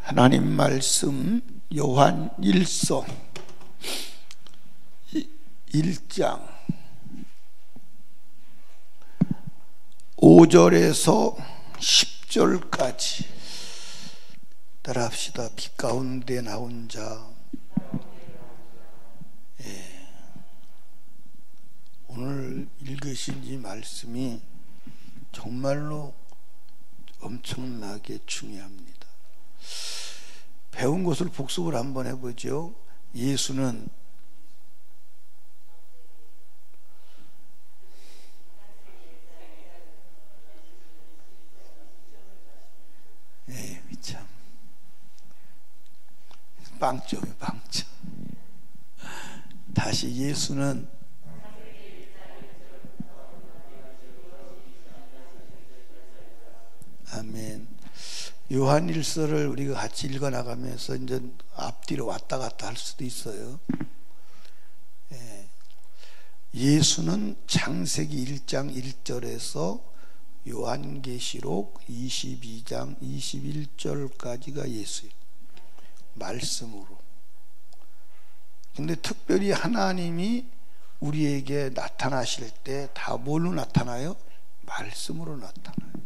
하나님 말씀 요한 1서 1장 5절에서 10절까지 따라합시다. 빛 가운데 나온 자. 오늘 읽으신 이 말씀이 정말로 엄청나게 중요합니다. 배운 것을 복습을 한번 해보죠. 예수는 참 빵점이 빵점. 다시 예수는 아멘. 요한 1서를 우리가 같이 읽어 나가면서 이제 앞뒤로 왔다 갔다 할 수도 있어요. 예수는 창세기 1장 1절에서 요한계시록 22장 21절까지가 예수예요. 말씀으로. 근데 특별히 하나님이 우리에게 나타나실 때 다 뭘로 나타나요? 말씀으로 나타나요.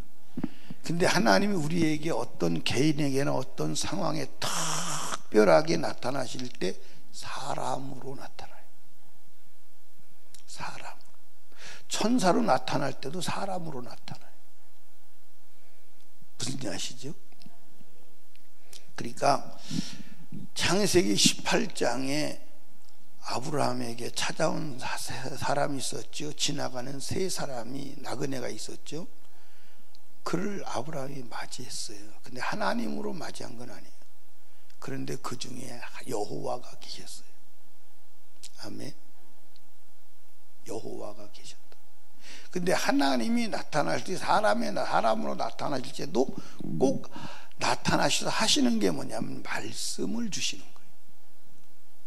근데 하나님이 우리에게 어떤 개인에게나 어떤 상황에 특별하게 나타나실 때 사람으로 나타나요. 사람. 천사로 나타날 때도 사람으로 나타나요. 무슨 일 아시죠? 그러니까 창세기 18장에 아브라함에게 찾아온 사람이 있었죠. 지나가는 세 사람이 나그네가 있었죠. 그를 아브라함이 맞이했어요. 근데 하나님으로 맞이한 건 아니에요. 그런데 그 중에 여호와가 계셨어요. 아멘. 여호와가 계셨다. 근데 하나님이 나타날 때 사람으로 나타나실 때도 꼭 나타나셔서 하시는 게 뭐냐면 말씀을 주시는 거예요.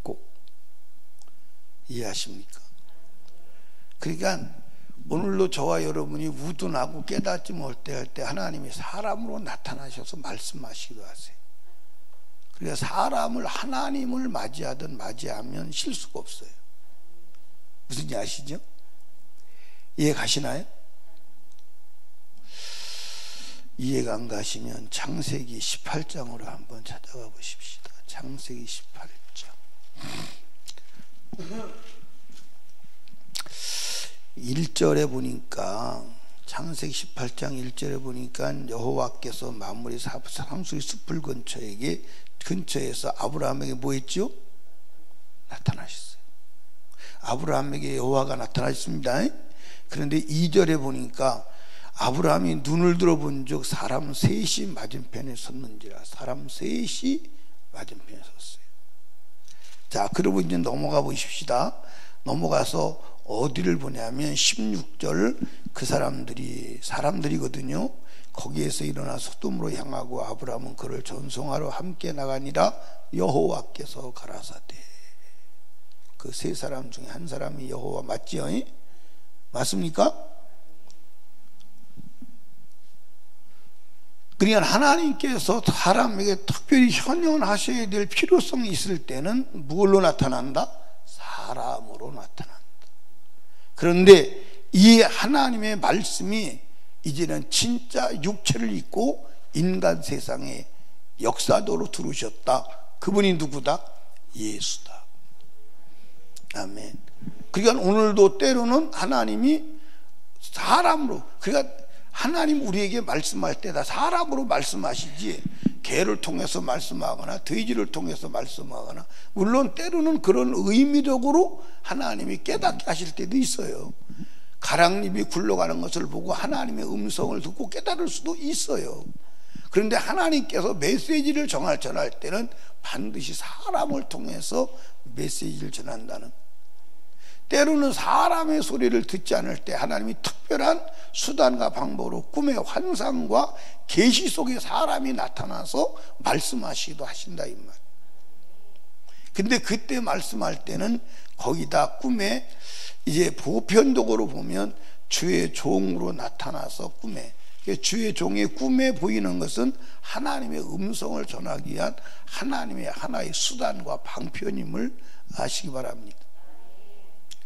꼭. 이해하십니까? 그러니까 오늘도 저와 여러분이 우둔하고 깨닫지 못할 때 하나님이 사람으로 나타나셔서 말씀하시기도 하세요. 그러니까 사람을 하나님을 맞이하든 맞이하면 실수가 없어요. 무슨 일 아시죠? 이해 가시나요? 이해가 안 가시면 창세기 18장으로 한번 찾아가 보십시다. 창세기 18장 1절에 보니까, 창세기 18장 1절에 보니까 여호와께서 만물의 상수리 숲을 근처에서 아브라함에게 뭐 했죠? 나타나셨어요. 아브라함에게 여호와가 나타나셨습니다. 그런데 2절에 보니까 아브라함이 눈을 들어본 적 사람 셋이 맞은편에 섰는지라. 사람 셋이 맞은편에 섰어요. 자, 그러고 이제 넘어가 보십시다. 넘어가서 어디를 보냐면 16절, 그 사람들이거든요. 거기에서 일어나 소돔으로 향하고 아브라함은 그를 전송하러 함께 나가니라. 여호와께서 가라사대. 그 세 사람 중에 한 사람이 여호와 맞지요? 맞습니까? 그러니까 하나님께서 사람에게 특별히 현현하셔야 될 필요성이 있을 때는 무엇로 나타난다? 사람으로 나타난다. 그런데 이 하나님의 말씀이 이제는 진짜 육체를 입고 인간 세상에 역사도로 들어오셨다. 그분이 누구다? 예수다. 아멘. 그러니까 오늘도 때로는 하나님이 사람으로, 그러니까 하나님 우리에게 말씀할 때 다 사람으로 말씀하시지 개를 통해서 말씀하거나 돼지를 통해서 말씀하거나, 물론 때로는 그런 의미적으로 하나님이 깨닫게 하실 때도 있어요. 가랑잎이 굴러가는 것을 보고 하나님의 음성을 듣고 깨달을 수도 있어요. 그런데 하나님께서 메시지를 전할 때는 반드시 사람을 통해서 메시지를 전한다는, 때로는 사람의 소리를 듣지 않을 때 하나님이 특별한 수단과 방법으로 꿈의 환상과 계시 속에 사람이 나타나서 말씀하시기도 하신다 이 말. 근데 그때 말씀할 때는 거기다 꿈에 이제 보편적으로 보면 주의 종으로 나타나서 꿈에 주의 종의 꿈에 보이는 것은 하나님의 음성을 전하기 위한 하나님의 하나의 수단과 방편임을 아시기 바랍니다.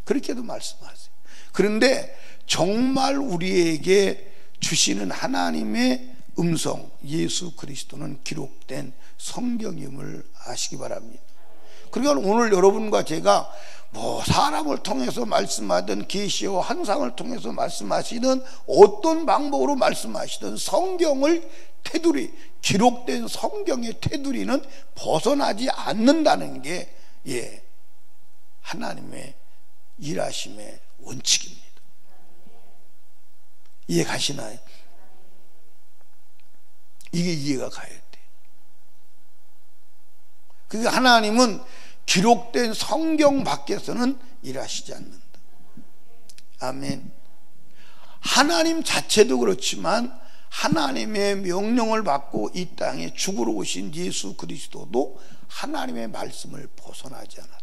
그렇게도 말씀하세요. 그런데 정말 우리에게 주시는 하나님의 음성, 예수 그리스도는 기록된 성경임을 아시기 바랍니다. 그러니까 오늘 여러분과 제가 사람을 통해서 말씀하든 계시와 환상을 통해서 말씀하시든 어떤 방법으로 말씀하시든 성경을 기록된 성경의 테두리는 벗어나지 않는다는 게 하나님의 일하심의 원칙입니다. 이해 가시나요? 이게 이해가 가야 돼요. 그러니까 하나님은 기록된 성경 밖에서는 일하시지 않는다. 아멘. 하나님 자체도 그렇지만 하나님의 명령을 받고 이 땅에 죽으러 오신 예수 그리스도도 하나님의 말씀을 벗어나지 않았다.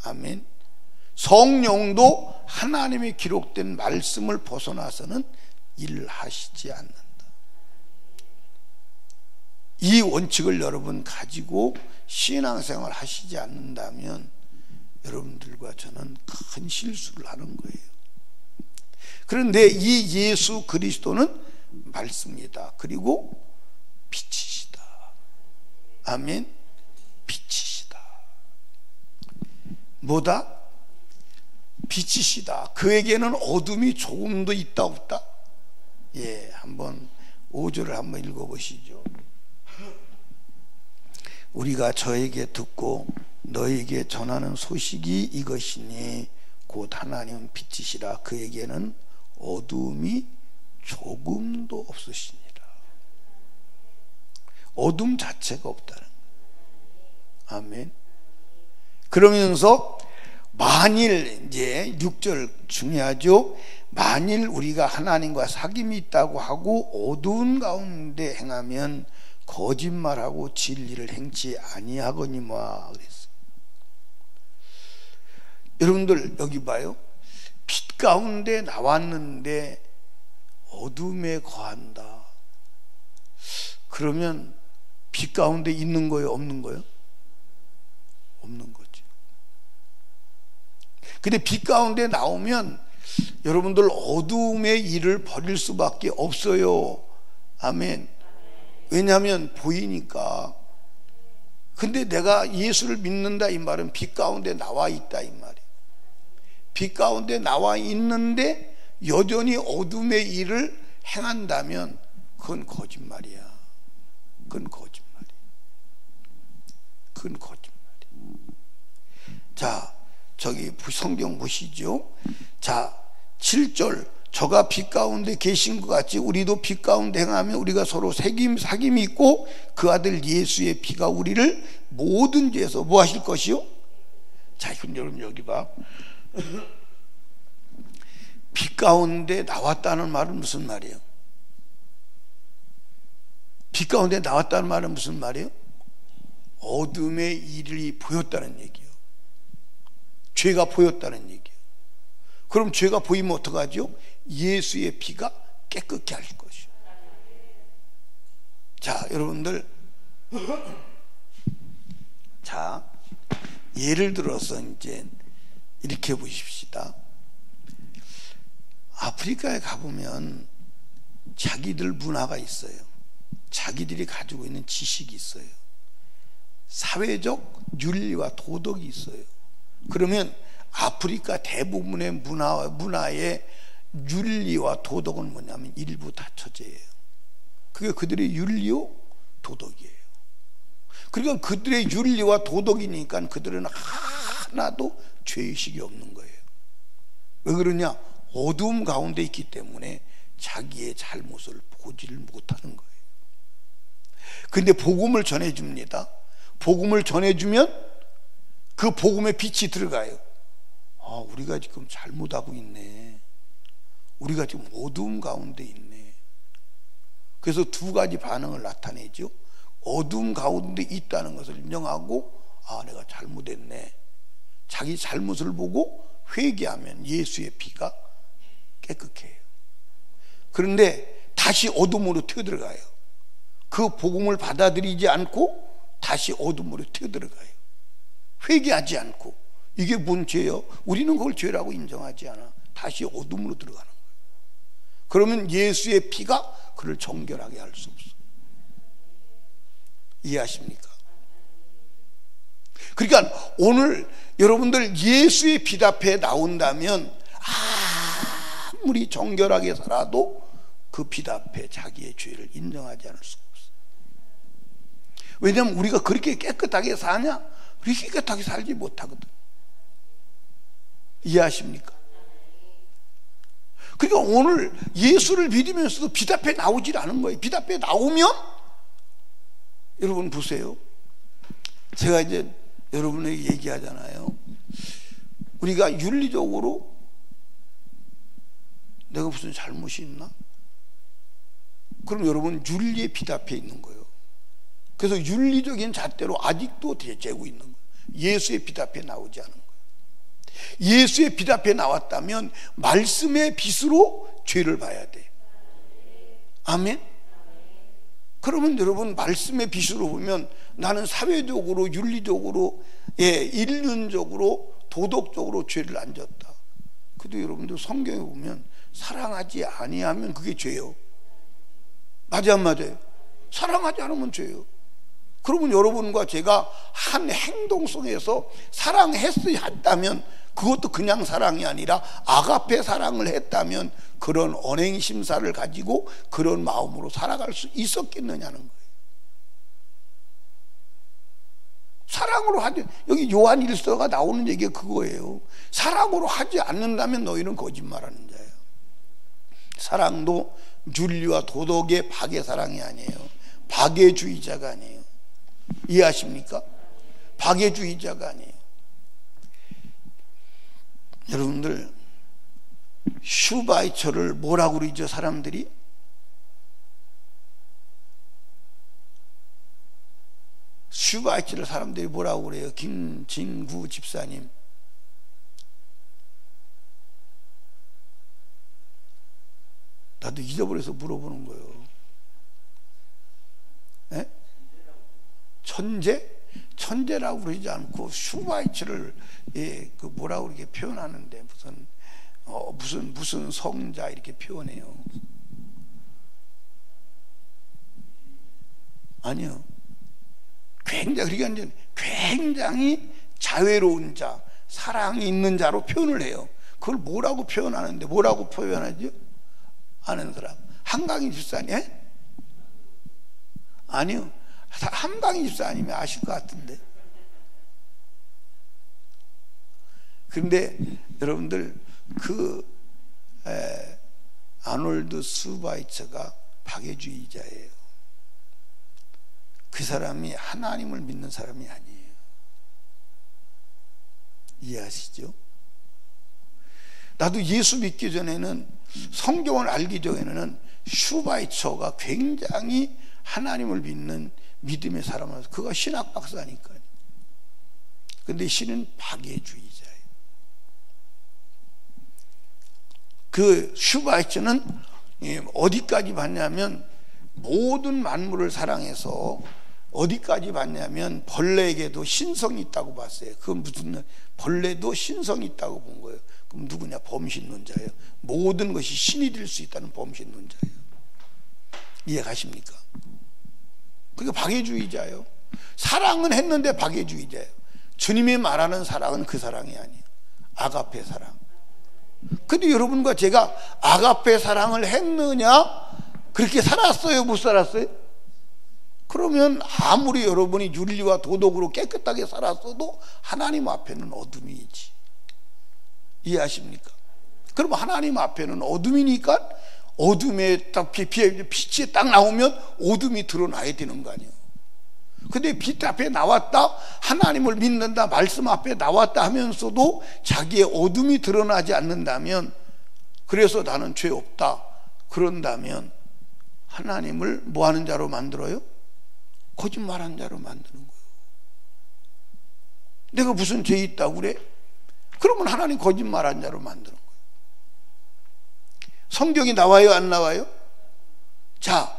아멘. 성령도 하나님의 기록된 말씀을 벗어나서는 일을 하시지 않는다. 이 원칙을 여러분 가지고 신앙생활 하시지 않는다면 여러분들과 저는 큰 실수를 하는 거예요. 그런데 이 예수 그리스도는 말씀이다. 그리고 빛이시다. 아멘. 빛이시다. 뭐다? 빛이시다. 그에게는 어둠이 조금도 있다 없다? 한번 5절을 한번 읽어보시죠. 우리가 저에게 듣고 너에게 전하는 소식이 이것이니 곧 하나님 빛이시라. 그에게는 어둠이 조금도 없으시니라. 어둠 자체가 없다는 거예요. 아멘. 그러면서 만일 이제 6절 중요하죠. 만일 우리가 하나님과 사귐이 있다고 하고 어두운 가운데 행하면 거짓말하고 진리를 행치 아니하거니와 그랬어요. 여러분들 여기 봐요. 빛 가운데 나왔는데 어둠에 거한다. 그러면 빛 가운데 있는 거예요? 없는 거예요? 없는 거죠. 근데 빛 가운데 나오면 여러분들 어둠의 일을 벌일 수밖에 없어요. 아멘. 왜냐하면 보이니까. 근데 내가 예수를 믿는다 이 말은 빛 가운데 나와 있다 이 말이에요. 빛 가운데 나와 있는데 여전히 어둠의 일을 행한다면 그건 거짓말이야. 그건 거짓말이야. 그건 거짓말이야. 자, 저기 성경 보시죠. 자, 7절. 저가 빛 가운데 계신 것 같이 우리도 빛 가운데 행하면 우리가 서로 사귐이 있고 그 아들 예수의 피가 우리를 모든 죄에서 뭐 하실 것이요? 자, 여러분 여기 봐. 빛 가운데 나왔다는 말은 무슨 말이에요? 빛 가운데 나왔다는 말은 무슨 말이에요? 어둠의 일이 보였다는 얘기예요. 죄가 보였다는 얘기예요. 그럼 죄가 보이면 어떡하죠? 예수의 피가 깨끗게 할 것이요. 자, 여러분들, 자, 예를 들어서 이제 이렇게 보십시다. 아프리카에 가보면 자기들 문화가 있어요. 자기들이 가지고 있는 지식이 있어요. 사회적 윤리와 도덕이 있어요. 그러면 아프리카 대부분의 문화의 윤리와 도덕은 뭐냐면 일부 다처제예요. 그게 그들의 윤리요 도덕이에요. 그러니까 그들의 윤리와 도덕이니까 그들은 하나도 죄의식이 없는 거예요. 왜 그러냐? 어두움 가운데 있기 때문에 자기의 잘못을 보지를 못하는 거예요. 근데 복음을 전해줍니다. 복음을 전해주면 그 복음의 빛이 들어가요. 아, 우리가 지금 잘못하고 있네. 우리가 지금 어두움 가운데 있네. 그래서 두 가지 반응을 나타내죠. 어두움 가운데 있다는 것을 인정하고, 아, 내가 잘못했네. 자기 잘못을 보고 회개하면 예수의 피가 깨끗해요. 그런데 다시 어둠으로 튀어들어가요. 그 복음을 받아들이지 않고 다시 어둠으로 튀어들어가요. 회개하지 않고. 이게 뭔 죄예요? 우리는 그걸 죄라고 인정하지 않아. 다시 어둠으로 들어가는 거예요. 그러면 예수의 피가 그를 정결하게 할 수 없어. 이해하십니까? 그러니까 오늘 여러분들 예수의 빛 앞에 나온다면 아무리 정결하게 살아도 그 빛 앞에 자기의 죄를 인정하지 않을 수가 없어. 왜냐하면 우리가 그렇게 깨끗하게 사냐? 우리 깨끗하게 살지 못하거든. 이해하십니까? 그러니까 오늘 예수를 믿으면서도 빛 앞에 나오질 않은 거예요. 빛 앞에 나오면 여러분 보세요. 제가 이제 여러분에게 얘기하잖아요. 우리가 윤리적으로 내가 무슨 잘못이 있나? 그럼 여러분 윤리의 빛 앞에 있는 거예요. 그래서 윤리적인 잣대로 아직도 재고 있는 거예요. 예수의 빛 앞에 나오지 않은 거예요. 예수의 빛 앞에 나왔다면 말씀의 빛으로 죄를 봐야 돼. 아멘? 그러면 여러분 말씀의 빛으로 보면 나는 사회적으로 윤리적으로 인륜적으로 도덕적으로 죄를 안 졌다. 근데 여러분들 성경에 보면 사랑하지 아니하면 그게 죄요. 맞아 안 맞아요? 사랑하지 않으면 죄요. 그러면 여러분과 제가 한 행동 속에서 사랑했다면 그것도 그냥 사랑이 아니라 아가페 사랑을 했다면 그런 언행 심사를 가지고 그런 마음으로 살아갈 수 있었겠느냐는 거예요. 사랑으로 하지, 여기 요한 1서가 나오는 얘기가 그거예요. 사랑으로 하지 않는다면 너희는 거짓말하는 자예요. 사랑도 윤리와 도덕의 박의 사랑이 아니에요. 박애주의자가 아니에요. 이해하십니까? 박애주의자가 아니에요. 여러분들 슈바이처를 뭐라고 그러죠? 사람들이 슈바이처를 사람들이 뭐라고 그래요? 김진구 집사님, 나도 잊어버려서 물어보는 거예요. 에? 천재라고 그러지 않고 슈바이처를 그 뭐라고 이렇게 표현하는데 무슨 성자 이렇게 표현해요. 아니요. 굉장히 자애로운 자, 사랑이 있는 자로 표현을 해요. 그걸 뭐라고 표현하는데 뭐라고 표현하죠? 아는 사람. 한강희 집사님? 아니요. 한강희 집사님이 아실 것 같은데. 그런데 여러분들 아놀드 슈바이처가 박애주의자예요. 그 사람이 하나님을 믿는 사람이 아니에요. 이해하시죠? 나도 예수 믿기 전에는, 성경을 알기 전에는 슈바이처가 굉장히 하나님을 믿는 믿음의 사람이라서 그가 신학 박사니까요. 근데 신은 박애주의자예요. 그 슈바이처는 어디까지 봤냐면 모든 만물을 사랑해서 어디까지 봤냐면 벌레에게도 신성이 있다고 봤어요. 그건 무슨, 벌레도 신성이 있다고 본 거예요. 그럼 누구냐? 범신론자예요. 모든 것이 신이 될 수 있다는 범신론자예요. 이해가십니까? 그게 박애주의자예요. 사랑은 했는데 박애주의자예요. 주님이 말하는 사랑은 그 사랑이 아니에요. 아가페 사랑. 근데 여러분과 제가 아가페 사랑을 했느냐? 그렇게 살았어요? 못 살았어요? 그러면 아무리 여러분이 윤리와 도덕으로 깨끗하게 살았어도 하나님 앞에는 어둠이지. 이해하십니까? 그럼 하나님 앞에는 어둠이니까 어둠에 딱 빛이 딱 나오면 어둠이 드러나야 되는 거 아니에요. 근데 빛 앞에 나왔다, 하나님을 믿는다, 말씀 앞에 나왔다 하면서도 자기의 어둠이 드러나지 않는다면, 그래서 나는 죄 없다 그런다면 하나님을 뭐 하는 자로 만들어요? 거짓말하는 자로 만드는 거예요. 내가 무슨 죄 있다고 그래? 그러면 하나님 거짓말하는 자로 만드는 거예요. 성경이 나와요, 안 나와요? 자,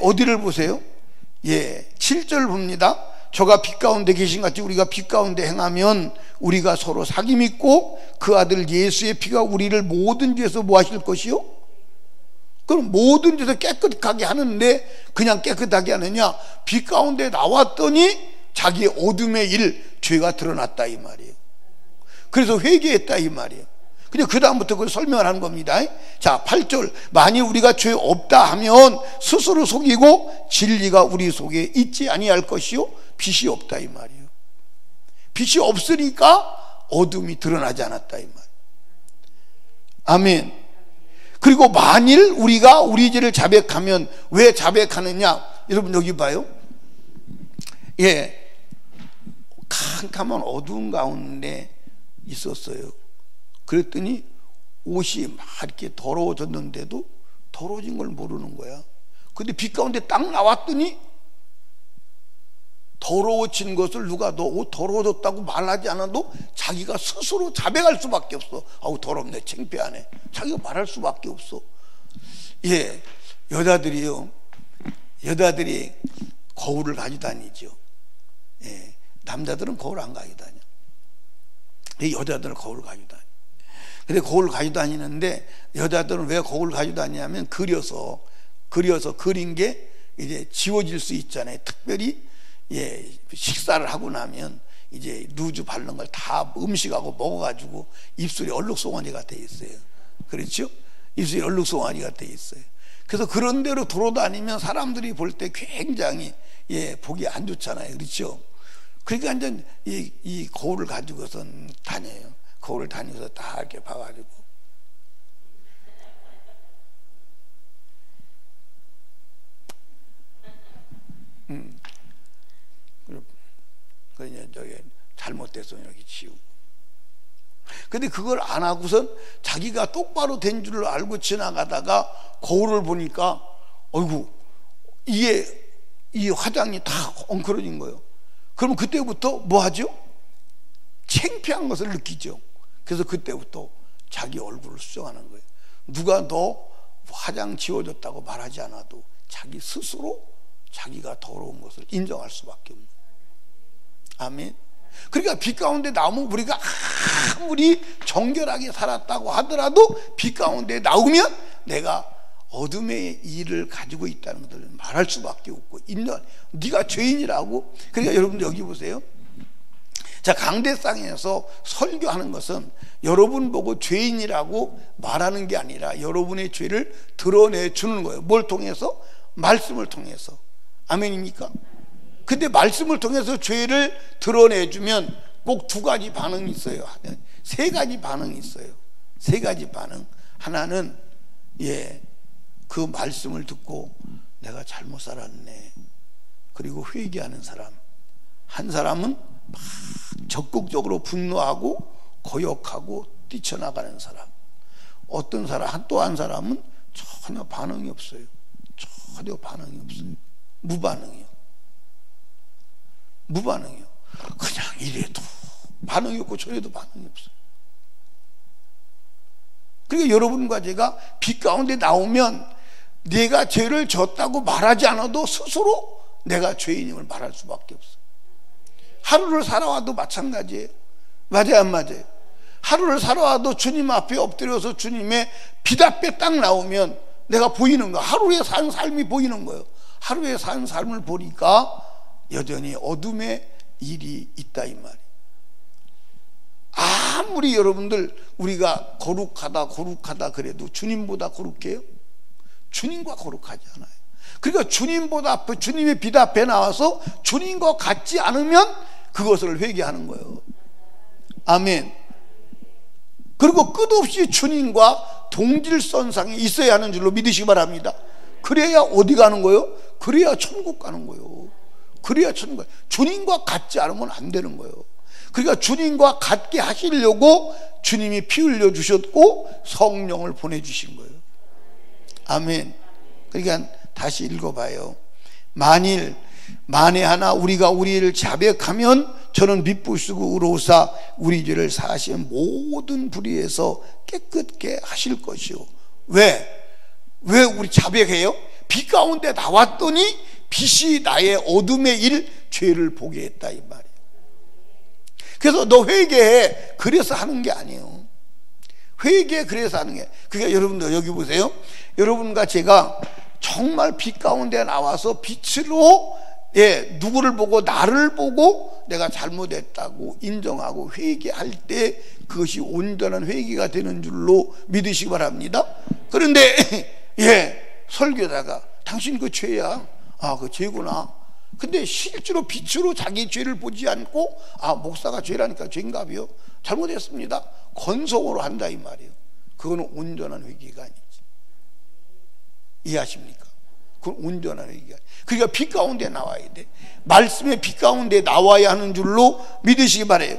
어디를 보세요? 7절 봅니다. 저가 빛 가운데 계신 같이 우리가 빛 가운데 행하면 우리가 서로 사귐 있고 그 아들 예수의 피가 우리를 모든 죄에서 뭐 하실 것이요? 그럼 모든 죄에서 깨끗하게 하는데 그냥 깨끗하게 하느냐? 빛 가운데 나왔더니 자기 어둠의 일, 죄가 드러났다 이 말이에요. 그래서 회개했다 이 말이에요. 근데 그 다음부터 그걸 설명을 하는 겁니다. 자, 8절. 만일 우리가 죄 없다 하면 스스로 속이고 진리가 우리 속에 있지 아니할 것이요 빛이 없다 이 말이에요. 빛이 없으니까 어둠이 드러나지 않았다 이 말이에요. 아멘. 그리고 만일 우리가 우리 죄를 자백하면, 왜 자백하느냐? 여러분 여기 봐요. 캄캄한 어두운 가운데 있었어요. 그랬더니 옷이 막 이렇게 더러워졌는데도 더러워진 걸 모르는 거야. 근데 빛 가운데 딱 나왔더니 더러워진 것을 누가 너 옷 더러워졌다고 말하지 않아도 자기가 스스로 자백할 수밖에 없어. 아우 더럽네, 창피하네. 자기가 말할 수밖에 없어. 여자들이 거울을 가지고 다니죠. 남자들은 거울 안 가지고 다녀. 여자들은 거울 가지고 다녀. 근데 거울 가지고 다니는데 여자들은 왜 거울 가지고 다니냐면 그려서 그린 게 이제 지워질 수 있잖아요. 특별히 식사를 하고 나면 이제 루즈 바른 걸 다 음식하고 먹어가지고 입술이 얼룩송아리가 돼 있어요. 그렇죠? 입술이 얼룩송아리가 돼 있어요. 그래서 그런 대로 돌아다니면 사람들이 볼 때 굉장히 보기 안 좋잖아요. 그렇죠? 그러니까 완전 이 거울을 가지고선 다녀요. 거울을 다니면서 다 이렇게 봐가지고. 그냥 저기 잘못돼서 이렇게 지우고. 근데 그걸 안 하고선 자기가 똑바로 된 줄을 알고 지나가다가 거울을 보니까 어이구 이게 이 화장이 다 엉클어진 거예요. 그럼 그때부터 뭐 하죠? 창피한 것을 느끼죠. 그래서 그때부터 자기 얼굴을 수정하는 거예요. 누가 너 화장 지워졌다고 말하지 않아도 자기 스스로 자기가 더러운 것을 인정할 수밖에 없는 거예요. 아멘. 그러니까 빛 가운데 나오면 우리가 아무리 정결하게 살았다고 하더라도 빛 가운데 나오면 내가 어둠의 일을 가지고 있다는 것을 말할 수밖에 없고, 네가 죄인이라고. 그러니까 여러분들 여기 보세요. 자, 강대상에서 설교하는 것은 여러분 보고 죄인이라고 말하는 게 아니라 여러분의 죄를 드러내주는 거예요. 뭘 통해서? 말씀을 통해서. 아멘입니까? 근데 말씀을 통해서 죄를 드러내주면 꼭 두 가지 반응이 있어요. 세 가지 반응이 있어요. 세 가지 반응. 하나는 그 말씀을 듣고 내가 잘못 살았네. 그리고 회개하는 사람. 한 사람은 막 적극적으로 분노하고 고역하고 뛰쳐나가는 사람. 어떤 사람, 또 한 사람은 전혀 반응이 없어요. 전혀 반응이 없어요. 무반응이요. 무반응이요. 그냥 이래도 반응이 없고 저래도 반응이 없어요. 그러니까 여러분과 제가 빛 가운데 나오면 내가 죄를 졌다고 말하지 않아도 스스로 내가 죄인임을 말할 수밖에 없어요. 하루를 살아와도 마찬가지예요. 맞아요, 안 맞아요? 하루를 살아와도 주님 앞에 엎드려서 주님의 빛 앞에 딱 나오면 내가 보이는 거야. 하루에 산 삶이 보이는 거예요. 하루에 산 삶을 보니까 여전히 어둠의 일이 있다 이 말이에요. 아무리 여러분들 우리가 거룩하다 그래도 주님보다 거룩해요? 주님과 거룩하지 않아요. 그러니까 주님의 빛 앞에 나와서 주님과 같지 않으면 그것을 회개하는 거예요. 아멘. 그리고 끝없이 주님과 동질선상에 있어야 하는 줄로 믿으시기 바랍니다. 그래야 어디 가는 거예요? 그래야 천국 가는 거예요. 그래야 천국 가요. 주님과 같지 않으면 안 되는 거예요. 그러니까 주님과 같게 하시려고 주님이 피 흘려 주셨고 성령을 보내주신 거예요. 아멘. 그러니까 다시 읽어봐요. 만에 하나 우리가 우리를 자백하면 저는 미쁘시고 의로우사 우리 죄를 사하시는 모든 불의에서 깨끗게 하실 것이요 왜 우리 자백해요? 빛 가운데 나왔더니 빛이 나의 어둠의 일 죄를 보게 했다 이 말이에요. 그래서 너 회개해, 그래서 하는 게 아니에요. 회개 그래서 하는 게. 그러니까 여러분들 여기 보세요. 여러분과 제가 정말 빛 가운데 나와서 빛으로 누구를 보고 나를 보고 내가 잘못했다고 인정하고 회개할 때 그것이 온전한 회개가 되는 줄로 믿으시기 바랍니다. 그런데 설교자가 당신 그 죄야. 아, 그 죄구나. 근데 실제로 빛으로 자기 죄를 보지 않고 목사가 죄라니까 죄인가봐요. 잘못했습니다. 건성으로 한다 이 말이에요. 그거는 온전한 회개가 아니지. 이해하십니까? 그건 온전한 회개가. 그러니까 빛 가운데 나와야 돼. 말씀의 빛 가운데 나와야 하는 줄로 믿으시기 바래요.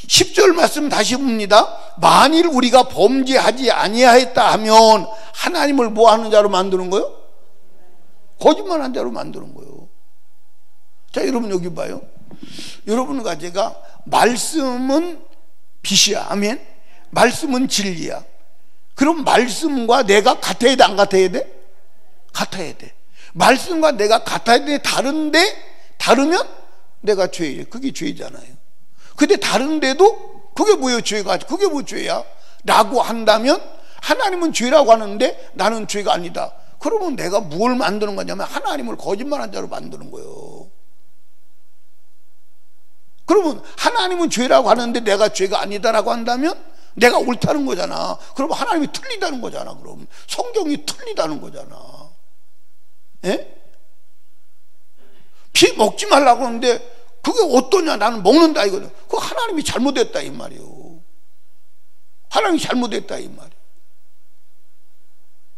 10절 말씀 다시 봅니다. 만일 우리가 범죄하지 아니하였다 하면 하나님을 뭐 하는 자로 만드는 거예요? 거짓말한 자로 만드는 거예요. 자, 여러분 여기 봐요. 여러분과 제가 말씀은 빛이야. 아멘. 말씀은 진리야. 그럼 말씀과 내가 같아야 돼, 안 같아야 돼? 같아야 돼. 말씀과 내가 같아야 돼. 다르면 내가 죄예요. 그게 죄잖아요. 근데 다른데도 그게 뭐예요? 죄가. 그게 뭐 죄야? 라고 한다면 하나님은 죄라고 하는데 나는 죄가 아니다. 그러면 내가 뭘 만드는 거냐면 하나님을 거짓말한 자로 만드는 거예요. 그러면 하나님은 죄라고 하는데 내가 죄가 아니다라고 한다면 내가 옳다는 거잖아. 그러면 하나님이 틀리다는 거잖아. 그럼 성경이 틀리다는 거잖아. 예? 피 먹지 말라고 하는데 그게 어떠냐? 나는 먹는다 이거는. 그거 하나님이 잘못했다 이 말이에요. 하나님이 잘못했다 이 말이에요.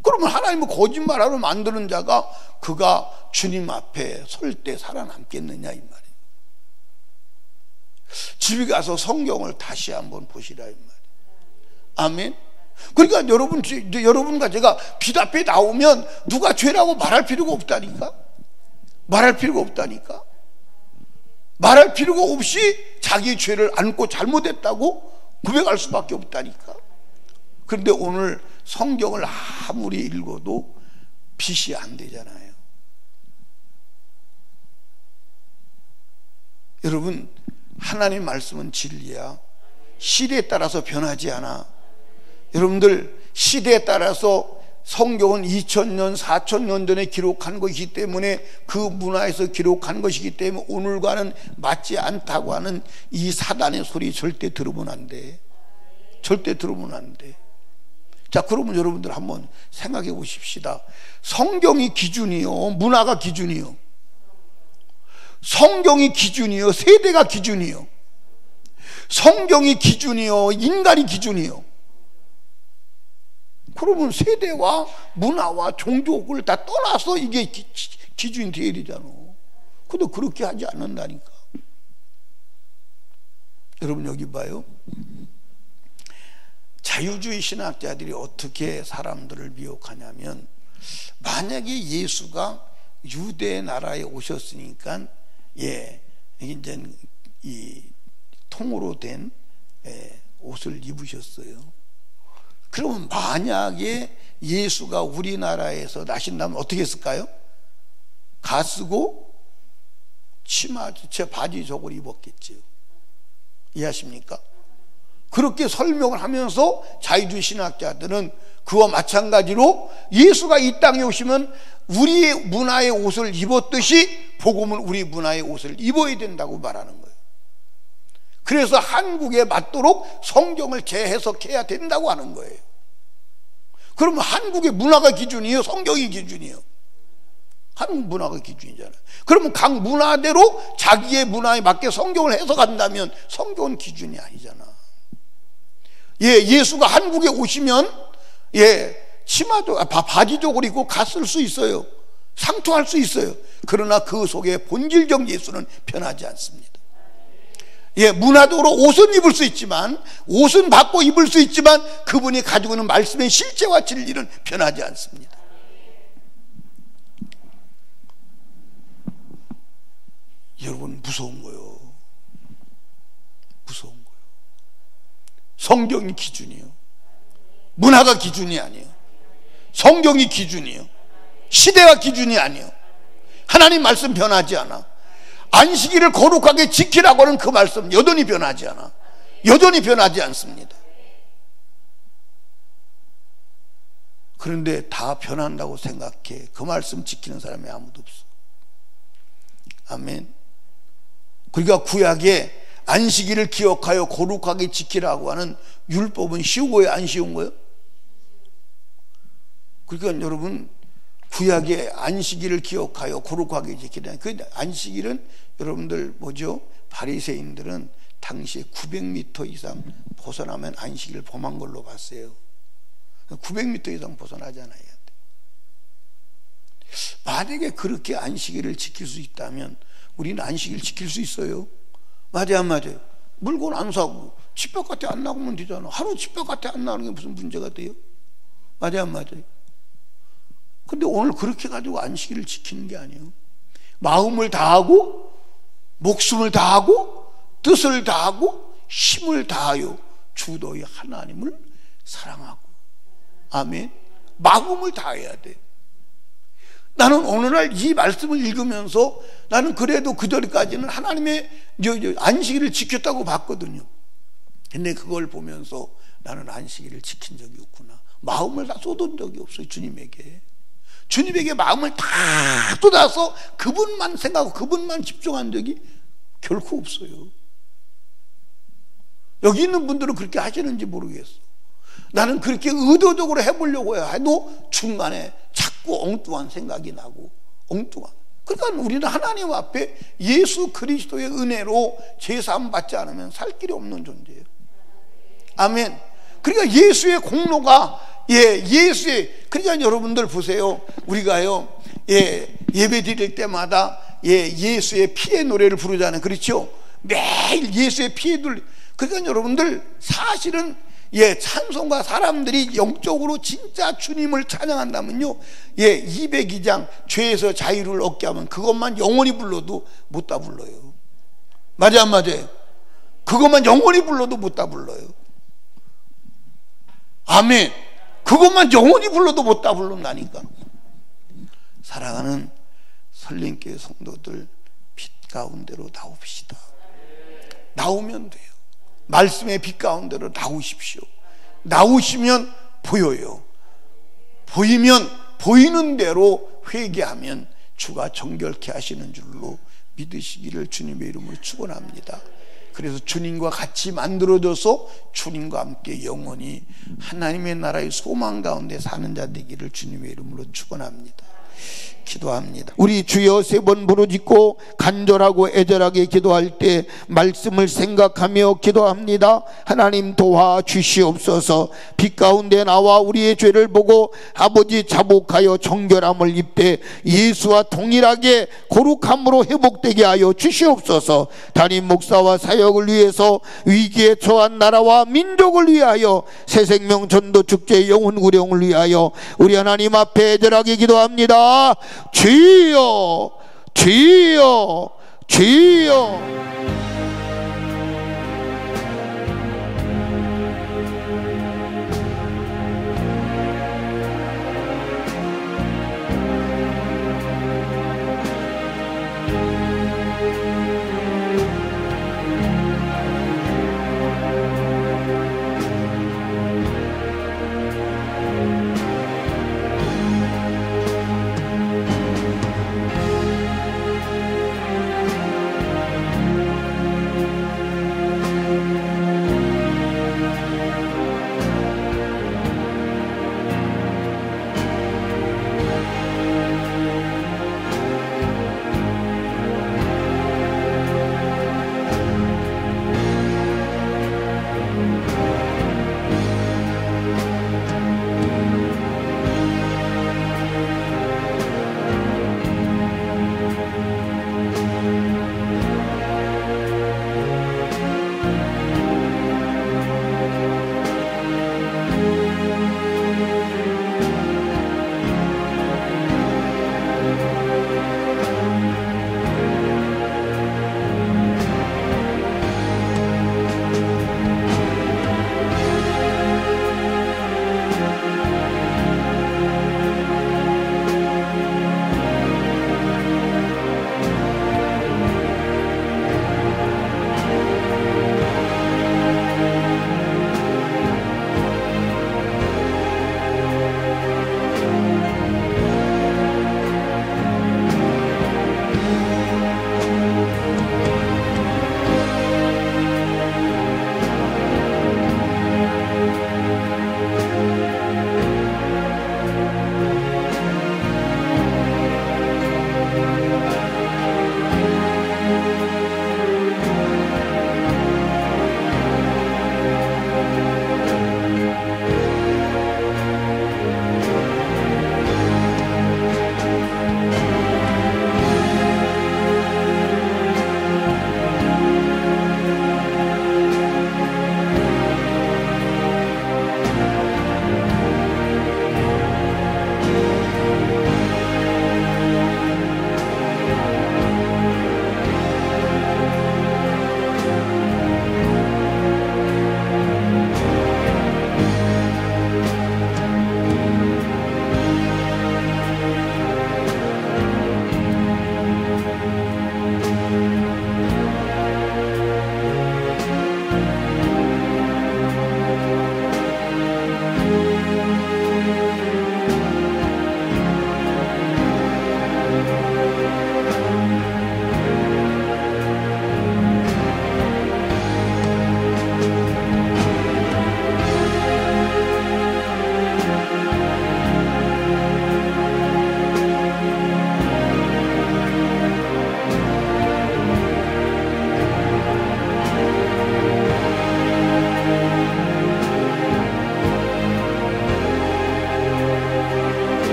그러면 하나님은 거짓말하러 만드는 자가 그가 주님 앞에 설 때 살아남겠느냐 이 말이에요. 집에 가서 성경을 다시 한번 보시라 이 말이에요. 아멘. 그러니까 여러분과 제가 빛 앞에 나오면 누가 죄라고 말할 필요가 없다니까. 말할 필요가 없이 자기 죄를 안고 잘못했다고 고백할 수밖에 없다니까. 그런데 오늘 성경을 아무리 읽어도 빛이 안 되잖아요. 여러분, 하나님 말씀은 진리야. 시대에 따라서 변하지 않아. 여러분들, 시대에 따라서 성경은 2000년, 4000년 전에 기록한 것이기 때문에 그 문화에서 기록한 것이기 때문에 오늘과는 맞지 않다고 하는 이 사단의 소리 절대 들으면 안 돼. 절대 들으면 안 돼. 자, 그러면 여러분들 한번 생각해 보십시다. 성경이 기준이요, 문화가 기준이요, 성경이 기준이요, 세대가 기준이요, 성경이 기준이요, 인간이 기준이요. 그러면 세대와 문화와 종족을 다 떠나서 이게 기준이 되어야 되잖아. 근데 그렇게 하지 않는다니까. 여러분 여기 봐요. 자유주의 신학자들이 어떻게 사람들을 미혹하냐면, 만약에 예수가 유대 나라에 오셨으니까 이제 이 통으로 된 옷을 입으셨어요. 그러면 만약에 예수가 우리나라에서 나신다면 어떻게 했을까요? 가쓰고 치마, 바지 저고를 입었겠죠. 이해하십니까? 그렇게 설명을 하면서 자유주의 신학자들은 그와 마찬가지로 예수가 이 땅에 오시면 우리의 문화의 옷을 입었듯이 복음은 우리 문화의 옷을 입어야 된다고 말하는 거예요. 그래서 한국에 맞도록 성경을 재해석해야 된다고 하는 거예요. 그러면 한국의 문화가 기준이에요, 성경이 기준이에요? 한국 문화가 기준이잖아요. 그러면 각 문화대로 자기의 문화에 맞게 성경을 해석한다면 성경은 기준이 아니잖아. 예수가 한국에 오시면 치마도 바지족을 입고 갔을 수 있어요. 상투할 수 있어요. 그러나 그 속에 본질적 예수는 변하지 않습니다. 문화적으로 옷은 입을 수 있지만, 옷은 받고 입을 수 있지만 그분이 가지고 있는 말씀의 실제와 진리는 변하지 않습니다. 여러분, 무서운 거예요. 무서운 거예요. 성경이 기준이에요. 문화가 기준이 아니에요. 성경이 기준이에요. 시대가 기준이 아니에요. 하나님 말씀 변하지 않아. 안식일을 거룩하게 지키라고 하는 그 말씀 여전히 변하지 않아. 여전히 변하지 않습니다. 그런데 다 변한다고 생각해. 그 말씀 지키는 사람이 아무도 없어. 아멘. 그러니까 구약에 안식일을 기억하여 거룩하게 지키라고 하는 율법은 쉬운 거예요, 안 쉬운 거예요? 그러니까 여러분, 구약의 안식일을 기억하여 거룩하게 지키라. 그 안식일은 여러분들 뭐죠? 바리새인들은 당시에 900m 이상 벗어나면 안식일을 범한 걸로 봤어요. 900m 이상 벗어나지 않아야 돼. 만약에 그렇게 안식일을 지킬 수 있다면 우리는 안식일 지킬 수 있어요? 맞아요, 안 맞아요? 물건 안 사고 집 바깥에 안 나가면 되잖아. 하루 집 바깥에 안 나가는 게 무슨 문제가 돼요? 맞아요, 안 맞아요? 근데 오늘 그렇게 가지고 안식일을 지키는 게 아니에요. 마음을 다하고 목숨을 다하고 뜻을 다하고 힘을 다하여 주 너희 하나님을 사랑하고. 아멘. 마음을 다해야 돼. 나는 오늘날 이 말씀을 읽으면서 나는 그래도 그 전까지는 하나님의 안식일을 지켰다고 봤거든요. 근데 그걸 보면서 나는 안식일을 지킨 적이 없구나. 마음을 다 쏟은 적이 없어요. 주님에게 마음을 다 쏟아서 그분만 생각하고 그분만 집중한 적이 결코 없어요. 여기 있는 분들은 그렇게 하시는지 모르겠어. 나는 그렇게 의도적으로 해보려고 해도 중간에 자꾸 엉뚱한 생각이 나고 엉뚱한. 그러니까 우리는 하나님 앞에 예수 그리스도의 은혜로 제사함 받지 않으면 살 길이 없는 존재예요. 아멘. 그러니까 예수의 공로가 예수의, 그러니까 여러분들 보세요. 우리가요 예배 드릴 때마다 예수의 피의 노래를 부르잖아요. 그렇죠? 매일 예수의 피의 노래. 그러니까 여러분들 사실은 찬송가 사람들이 영적으로 진짜 주님을 찬양한다면요 202장 죄에서 자유를 얻게 하면 그것만 영원히 불러도 못 다 불러요. 맞아 안 맞아요? 그것만 영원히 불러도 못 다 불러요. 아멘. 그것만 영원히 불러도 못 다 부른다니까. 사랑하는 설림교회 성도들, 빛 가운데로 나옵시다. 나오면 돼요. 말씀의 빛 가운데로 나오십시오. 나오시면 보여요. 보이면 보이는 대로 회개하면 주가 정결케 하시는 줄로 믿으시기를 주님의 이름으로 축원합니다. 그래서 주님과 같이 만들어져서 주님과 함께 영원히 하나님의 나라의 소망 가운데 사는 자 되기를 주님의 이름으로 축원합니다. 기도합니다. 우리 주여 3번 부르짖고 간절하고 애절하게 기도할 때 말씀을 생각하며 기도합니다. 하나님 도와주시옵소서. 빛 가운데 나와 우리의 죄를 보고 아버지 자복하여 정결함을 입되 예수와 동일하게 거룩함으로 회복되게 하여 주시옵소서. 담임 목사와 사역을 위해서 위기에 처한 나라와 민족을 위하여 새생명 전도축제 영혼구령을 위하여 우리 하나님 앞에 애절하게 기도합니다. 주여 주여 주여.